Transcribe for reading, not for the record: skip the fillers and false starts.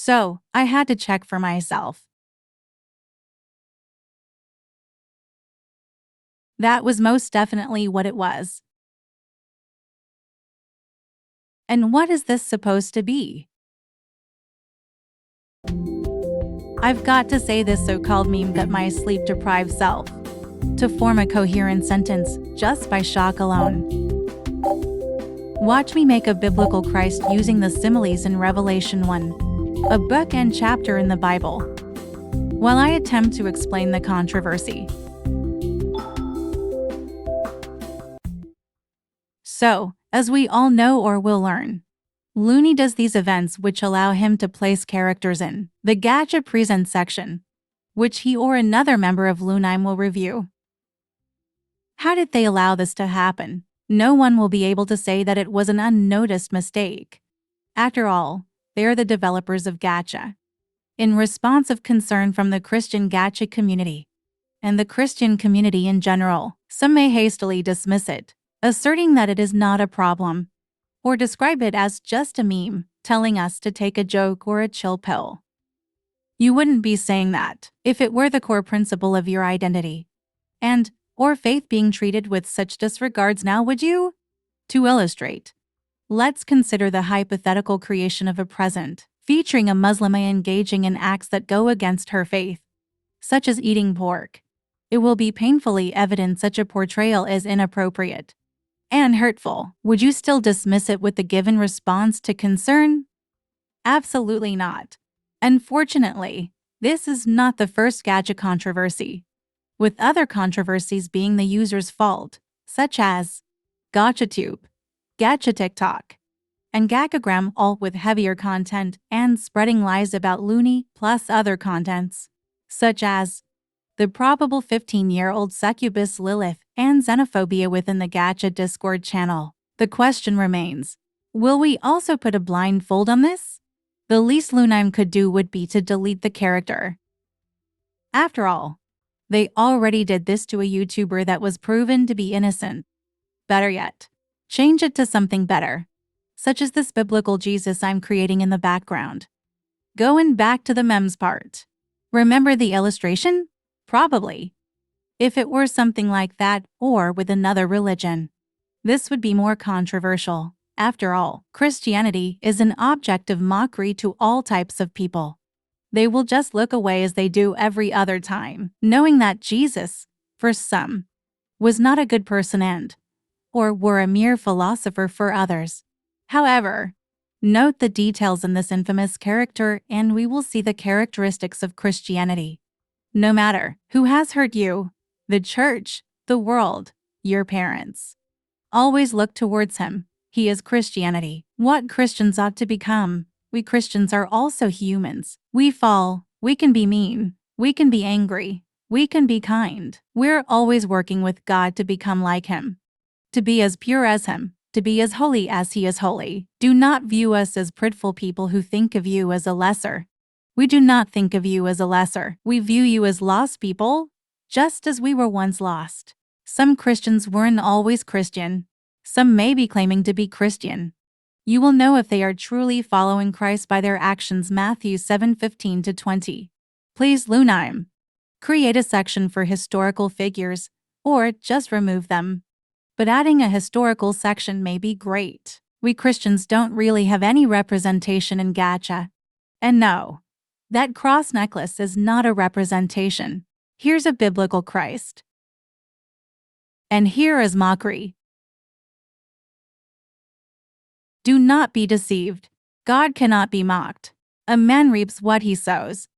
So, I had to check for myself. That was most definitely what it was. And what is this supposed to be? I've got to say this so-called meme got my sleep-deprived self to form a coherent sentence just by shock alone. Watch me make a biblical Christ using the similes in Revelation 1, a book and chapter in the Bible, while I attempt to explain the controversy. So, as we all know or will learn, Luni does these events which allow him to place characters in the Gacha Present section, which he or another member of Luni will review. How did they allow this to happen? No one will be able to say that it was an unnoticed mistake. After all, they are the developers of Gacha. In response of concern from the Christian Gacha community, and the Christian community in general, some may hastily dismiss it, asserting that it is not a problem, or describe it as just a meme, telling us to take a joke or a chill pill. You wouldn't be saying that if it were the core principle of your identity and or faith being treated with such disregards now, would you? To illustrate, let's consider the hypothetical creation of a present featuring a Muslimah engaging in acts that go against her faith, such as eating pork. It will be painfully evident such a portrayal is inappropriate and hurtful. Would you still dismiss it with the given response to concern? Absolutely not. Unfortunately, this is not the first Gacha controversy, with other controversies being the user's fault, such as GachaTube, Gacha TikTok, and Gakagram, all with heavier content and spreading lies about Luni plus other contents, such as the probable 15-year-old succubus Lilith and xenophobia within the Gacha Discord channel. The question remains, will we also put a blindfold on this? The least Luni could do would be to delete the character. After all, they already did this to a YouTuber that was proven to be innocent. Better yet, change it to something better, such as this biblical Jesus I'm creating in the background. Going back to the memes part. Remember the illustration? Probably. If it were something like that or with another religion, this would be more controversial. After all, Christianity is an object of mockery to all types of people. They will just look away as they do every other time, knowing that Jesus, for some, was not a good person or were a mere philosopher for others. However, note the details in this infamous character and we will see the characteristics of Christianity. No matter who has hurt you, the church, the world, your parents, always look towards him. He is Christianity. What Christians ought to become. We Christians are also humans. We fall, we can be mean, we can be angry, we can be kind. We're always working with God to become like him, to be as pure as him, to be as holy as he is holy. Do not view us as prideful people who think of you as a lesser. We do not think of you as a lesser. We view you as lost people, just as we were once lost. Some Christians weren't always Christian. Some may be claiming to be Christian. You will know if they are truly following Christ by their actions. Matthew 7:15-20. Please Luni, create a section for historical figures, or just remove them. But adding a historical section may be great. We Christians don't really have any representation in Gacha. And no, that cross necklace is not a representation. Here's a biblical Christ. And here is mockery. Do not be deceived. God cannot be mocked. A man reaps what he sows.